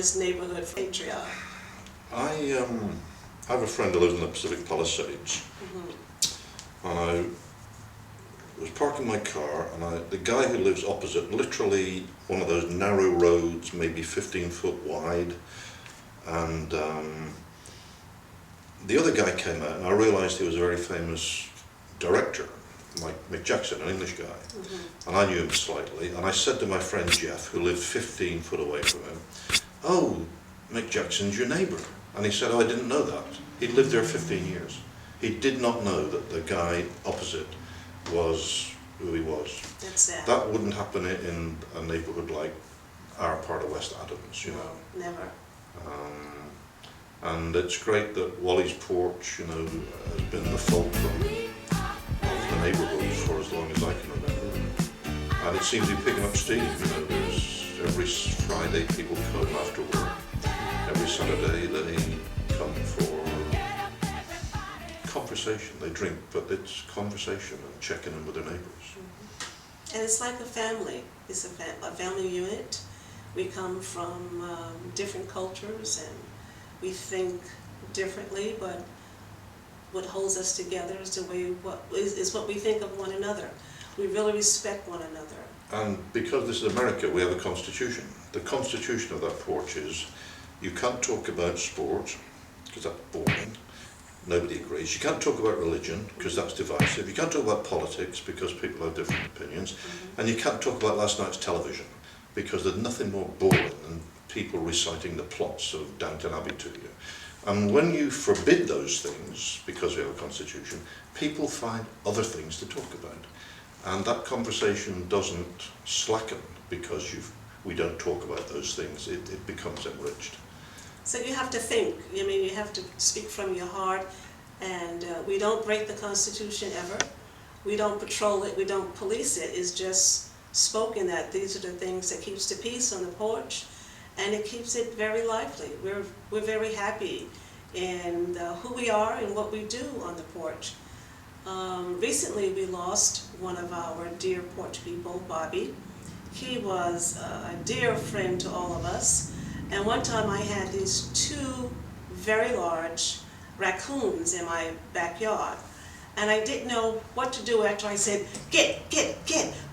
this neighborhood patriarch? I have a friend who lives in the Pacific Palisades, and I was parking my car, and the guy who lives opposite, literally one of those narrow roads, maybe 15 foot wide, and the other guy came out, and I realised he was a very famous director, like Mick Jackson, an English guy, and I knew him slightly, and I said to my friend Jeff, who lived 15 foot away from him, "Oh, Mick Jackson's your neighbour." And he said, "Oh, I didn't know that." He'd lived there 15 years. He did not know that the guy opposite was who he was. That's sad. That wouldn't happen in a neighbourhood like our part of West Adams, you know. No, never. And it's great that Wally's Porch, you know, has been the fulcrum of the neighbourhood for as long as I can remember. And it seems to be picking up steam, you know. There's every Friday people come after work. Every Saturday they come for conversation. They drink, but it's conversation and checking in with their neighbours. And it's like a family. It's a family unit. We come from different cultures and we think differently, but what holds us together is what we think of one another. We really respect one another. And because this is America, we have a constitution. The constitution of that porch is you can't talk about sport, because that's boring. Nobody agrees. You can't talk about religion, because that's divisive. You can't talk about politics, because people have different opinions. And you can't talk about last night's television, because there's nothing more boring than people reciting the plots of Downton Abbey to you. And when you forbid those things, because we have a constitution, people find other things to talk about. And that conversation doesn't slacken because we don't talk about those things. It becomes enriched. So you have to think. I mean, you have to speak from your heart. And we don't break the Constitution ever. We don't patrol it. We don't police it. It's just spoken that these are the things that keeps the peace on the porch. And it keeps it very lively. We're very happy in who we are and what we do on the porch. Recently we lost one of our dear porch people, Bobby. He was a dear friend to all of us. And one time I had these two very large raccoons in my backyard. And I didn't know what to do after I said, get,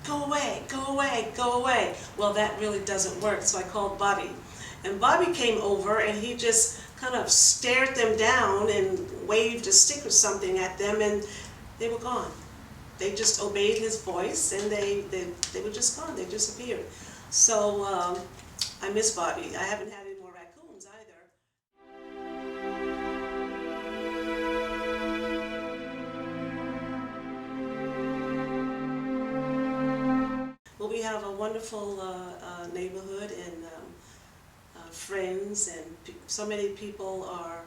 go away, go away, go away. Well, that really doesn't work, so I called Bobby. And Bobby came over and he just kind of stared them down and waved a stick or something at them, and they were gone. They just obeyed his voice and they were just gone, they disappeared. So I miss Bobby. I haven't had any more raccoons either. Well, we have a wonderful neighborhood and friends, and so many people are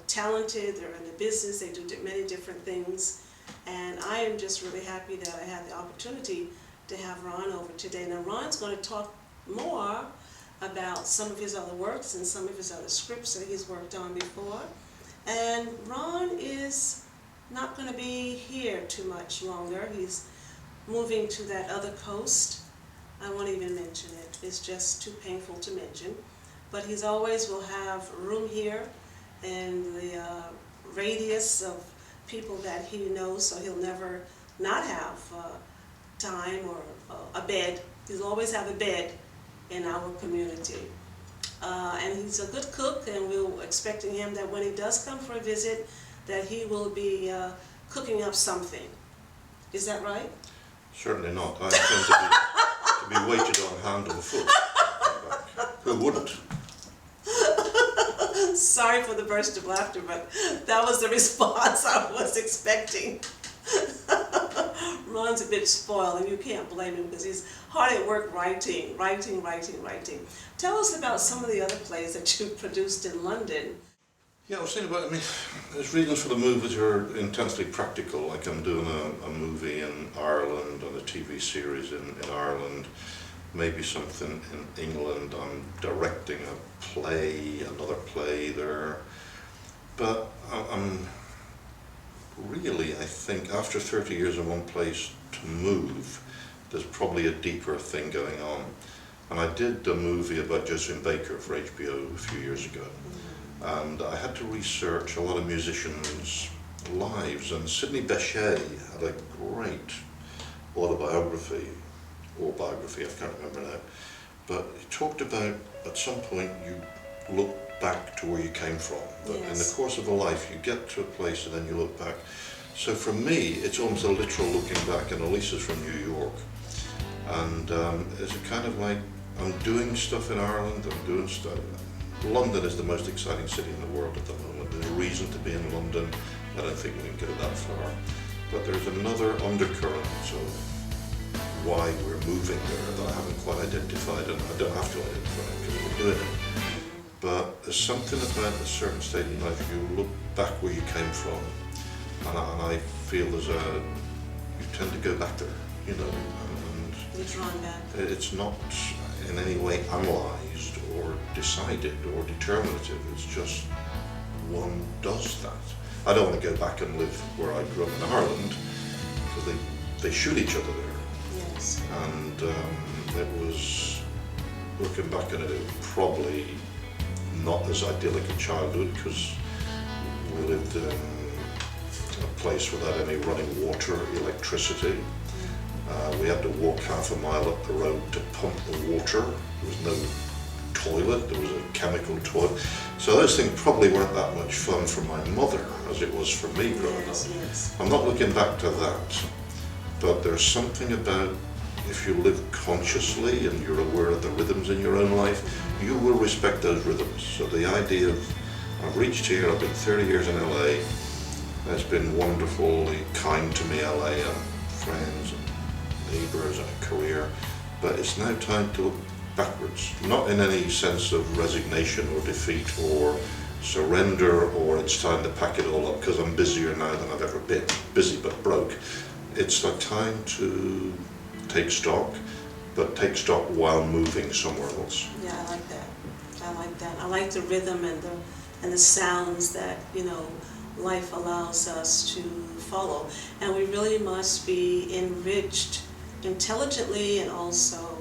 talented, they're in the business, they do many different things, and I am just really happy that I had the opportunity to have Ron over today. Now Ron's going to talk more about some of his other works and some of his other scripts that he's worked on before, and Ron is not going to be here too much longer. He's moving to that other coast. I won't even mention it. It's just too painful to mention. But he's always will have room here and the radius of people that he knows, so he'll never not have time or a bed. He'll always have a bed in our community. And he's a good cook, and we're expecting him that when he does come for a visit, that he will be cooking up something. Is that right? Certainly not. I intend to be weighted on hand and foot. Who wouldn't? Sorry for the burst of laughter, but that was the response I was expecting. Ron's a bit spoiled, and you can't blame him because he's hard at work writing. Tell us about some of the other plays that you produced in London. Yeah, I was thinking about, there's reasons for the move which are intensely practical, like I'm doing a movie in Ireland and a TV series in Ireland, maybe something in England. I'm directing a play, another play there. But I'm really, I think, after 30 years in one place, to move, there's probably a deeper thing going on. And I did a movie about Josephine Baker for HBO a few years ago. And I had to research a lot of musicians' lives, and Sidney Bechet had a great autobiography, or biography, I can't remember now, but he talked about at some point you look back to where you came from. That in the course of a life you get to a place and then you look back. So for me it's almost a literal looking back, and Elisa's from New York, and it's a kind of like I'm doing stuff in Ireland, I'm doing stuff. London is the most exciting city in the world at the moment. There's a reason to be in London. I don't think we can go that far. But there's another undercurrent of why we're moving there that I haven't quite identified, and I don't have to identify it because we're doing it. But there's something about a certain state in life, you look back where you came from, and I feel you tend to go back there, you know. And you're drawn back. It's not in any way analysed or decided or determinative, it's just one does that. I don't want to go back and live where I grew up in Ireland, because they shoot each other there. Yes. And it was, looking back on it, probably not as idyllic a childhood, because we lived in a place without any running water, electricity. We had to walk half a mile up the road to pump the water. There was no toilet, there was a chemical toilet. So those things probably weren't that much fun for my mother as it was for me growing up. Yes. I'm not looking back to that, but there's something about, if you live consciously and you're aware of the rhythms in your own life, you will respect those rhythms. So the idea of, I've reached here, I've been 30 years in LA, it's been wonderfully kind to me, LA, and friends and neighbours and a career, but it's now time to look backwards, not in any sense of resignation or defeat or surrender or it's time to pack it all up because I'm busier now than I've ever been, busy but broke. It's a time to take stock, but take stock while moving somewhere else. Yeah, I like that. I like that. I like the rhythm and the sounds that, you know, life allows us to follow. And we really must be enriched intelligently and also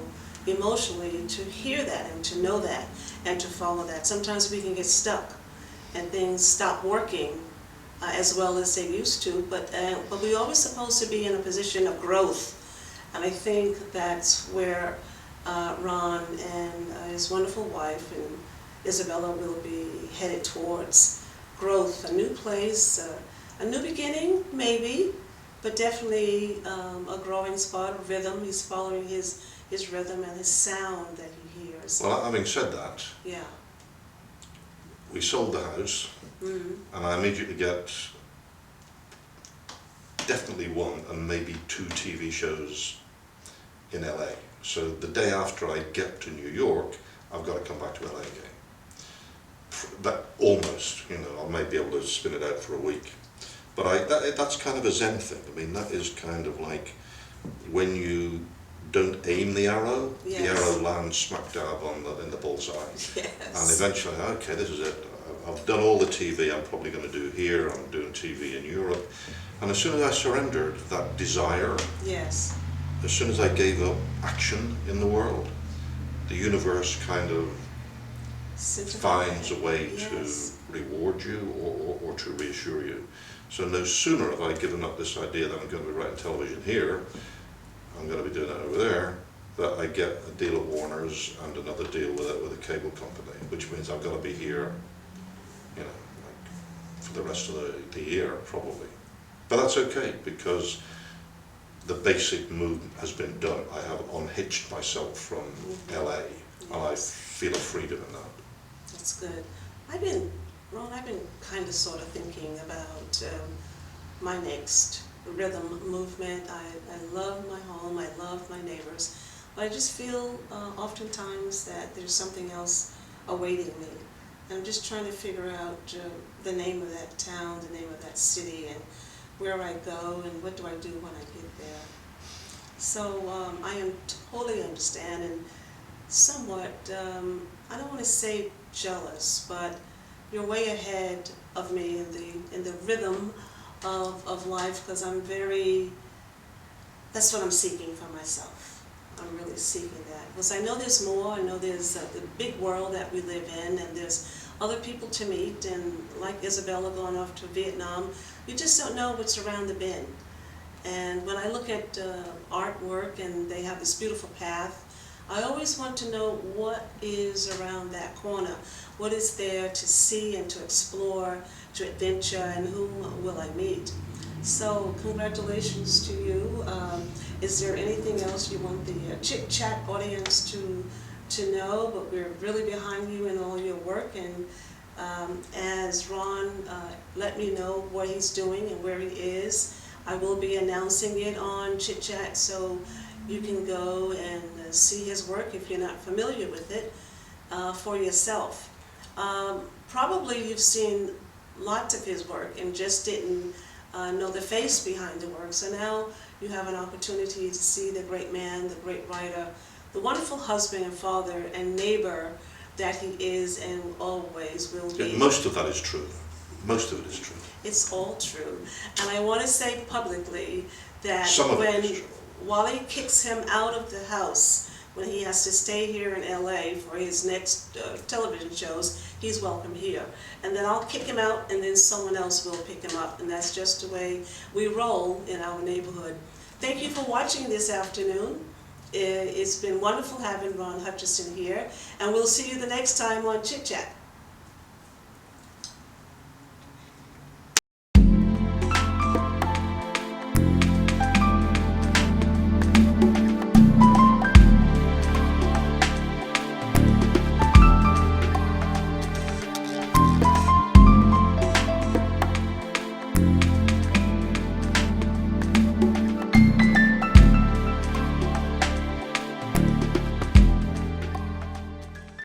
emotionally to hear that and to know that and to follow that. Sometimes we can get stuck and things stop working as well as they used to, but we're always supposed to be in a position of growth. And I think that's where Ron and his wonderful wife and Isabella will be headed towards growth, a new place, a new beginning maybe, but definitely a growing spot, a rhythm. He's following his rhythm and his sound that he hears. Well, having said that, Yeah. we sold the house, and I immediately get definitely one and maybe 2 TV shows in LA. So the day after I get to New York, I've got to come back to LA again. But almost, you know, I may be able to spin it out for a week. But that's kind of a Zen thing. I mean, that is kind of like when you don't aim the arrow, Yes. the arrow lands smack dab in the bullseye. Yes. And eventually, okay, this is it. I've done all the TV I'm probably going to do here. I'm doing TV in Europe. And as soon as I surrendered that desire, Yes. as soon as I gave up action in the world, the universe kind of finds a way Yes. to reward you or to reassure you. So no sooner have I given up this idea that I'm going to be writing television here, I'm going to be doing it over there, that I get a deal at Warner's and another deal with a cable company, which means I've got to be here, you know, like for the rest of the year probably. But that's okay, because the basic move has been done. I have unhitched myself from LA, and I feel a freedom in that. That's good. Ron, I've been kind of sort of thinking about my next rhythm movement. I love my home, I love my neighbors, but I just feel oftentimes that there's something else awaiting me. And I'm just trying to figure out the name of that town, the name of that city, and where I go and what do I do when I get there. So I totally understand and somewhat, I don't want to say jealous, but you're way ahead of me in the rhythm of life, because that's what I'm seeking for myself. I'm really seeking that. Because I know there's more. I know there's the big world that we live in, and there's other people to meet, and like Isabella going off to Vietnam, you just don't know what's around the bend. And when I look at artwork and they have this beautiful path, I always want to know what is around that corner, what is there to see and to explore, to adventure, and whom will I meet. So congratulations to you. Is there anything else you want the Chit Chat audience to know? But we're really behind you in all your work, and as Ron let me know what he's doing and where he is, I will be announcing it on Chit Chat, so you can go and see his work if you're not familiar with it for yourself. Probably you've seen lots of his work and just didn't know the face behind the work. So now you have an opportunity to see the great man, the great writer, the wonderful husband and father and neighbor that he is and always will be. Yeah, most of that is true. Most of it is true. It's all true. And I want to say publicly that when Wally kicks him out of the house, when he has to stay here in LA for his next television shows, he's welcome here. And then I'll kick him out, and then someone else will pick him up. And that's just the way we roll in our neighborhood. Thank you for watching this afternoon. It's been wonderful having Ron Hutchinson here. And we'll see you the next time on Chit Chat.